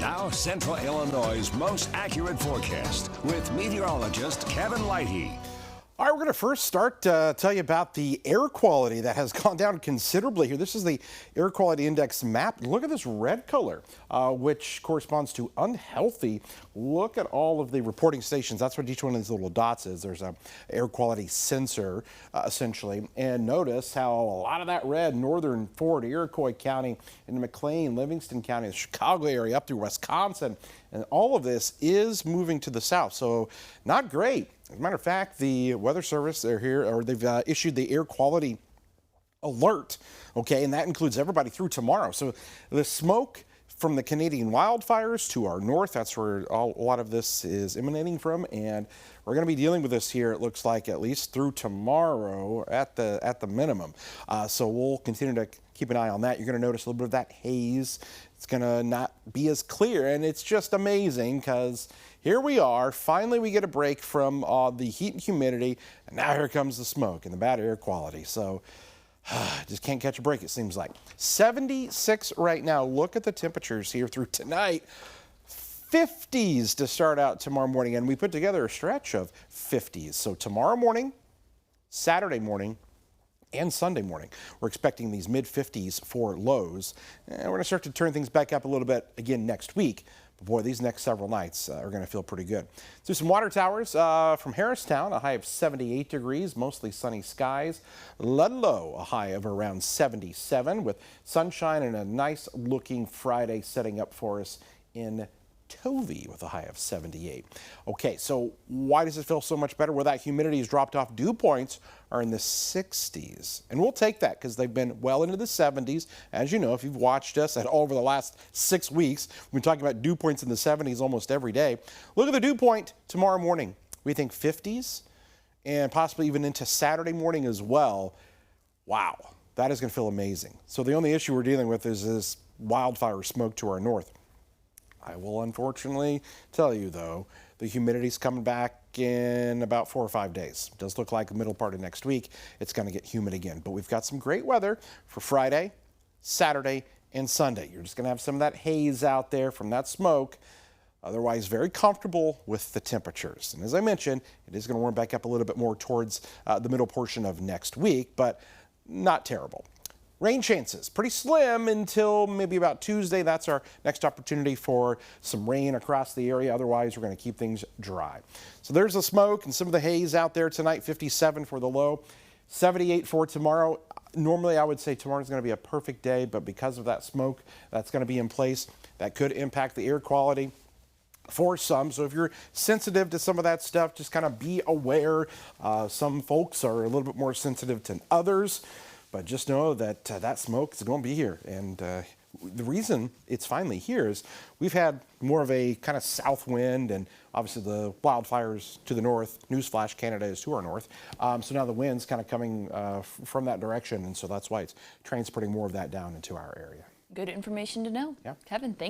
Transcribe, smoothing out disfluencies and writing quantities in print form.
Now, Central Illinois' most accurate forecast with meteorologist Kevin Lighty. All right, we're going to first start tell you about the air quality that has gone down considerably here. This is the air quality index map. Look at this red color, which corresponds to unhealthy. Look at all of the reporting stations. That's what each one of these little dots is. There's a air quality sensor, essentially. And notice how a lot of that red, northern Fort, Iroquois County, and McLean, Livingston County, the Chicago area, up through Wisconsin, and all of this is moving to the south. So not great. As a matter of fact, the Weather Service, they're here, or they've issued the air quality alert, okay, and that includes everybody through tomorrow. So the smoke from the Canadian wildfires to our north, that's where a lot of this is emanating from, and we're going to be dealing with this here, it looks like, at least through tomorrow at the minimum. So we'll continue to keep an eye on that. You're going to notice a little bit of that haze. It's going to not be as clear, and it's just amazing because here we are. Finally, we get a break from the heat and humidity, and now here comes the smoke and the bad air quality. So just can't catch a break, it seems like. 76 right now. Look at the temperatures here through tonight. 50s to start out tomorrow morning, and we put together a stretch of 50s. So tomorrow morning, Saturday morning, and Sunday morning, we're expecting these mid-50s for lows. And we're going to start to turn things back up a little bit again next week. But boy, these next several nights are going to feel pretty good. So some water towers from Harristown, a high of 78 degrees, mostly sunny skies. Ludlow, a high of around 77 with sunshine and a nice looking Friday setting up for us in Tovey with a high of 78. Okay, so why does it feel so much better? Well, that humidity has dropped off. Dew points are in the 60s, and we'll take that because they've been well into the 70s. As you know, if you've watched us at all over the last 6 weeks, we've been talking about dew points in the 70s almost every day. Look at the dew point tomorrow morning. We think 50s and possibly even into Saturday morning as well. Wow, that is going to feel amazing. So the only issue we're dealing with is this wildfire smoke to our north. I will unfortunately tell you, though, the humidity's coming back in about 4 or 5 days. It does look like the middle part of next week, it's going to get humid again. But we've got some great weather for Friday, Saturday, and Sunday. You're just going to have some of that haze out there from that smoke. Otherwise, very comfortable with the temperatures. And as I mentioned, it is going to warm back up a little bit more towards the middle portion of next week, but not terrible. Rain chances, pretty slim until maybe about Tuesday. That's our next opportunity for some rain across the area. Otherwise, we're going to keep things dry. So there's the smoke and some of the haze out there tonight. 57 for the low, 78 for tomorrow. Normally, I would say tomorrow's going to be a perfect day, but because of that smoke that's going to be in place, that could impact the air quality for some. So if you're sensitive to some of that stuff, just kind of be aware. Some folks are a little bit more sensitive than others. But just know that that smoke is going to be here. And the reason it's finally here is we've had more of a kind of south wind, and obviously the wildfires to the north. Newsflash, Canada is to our north. So now the wind's kind of coming from that direction. And so that's why it's transporting more of that down into our area. Good information to know. Yeah. Kevin, thank you.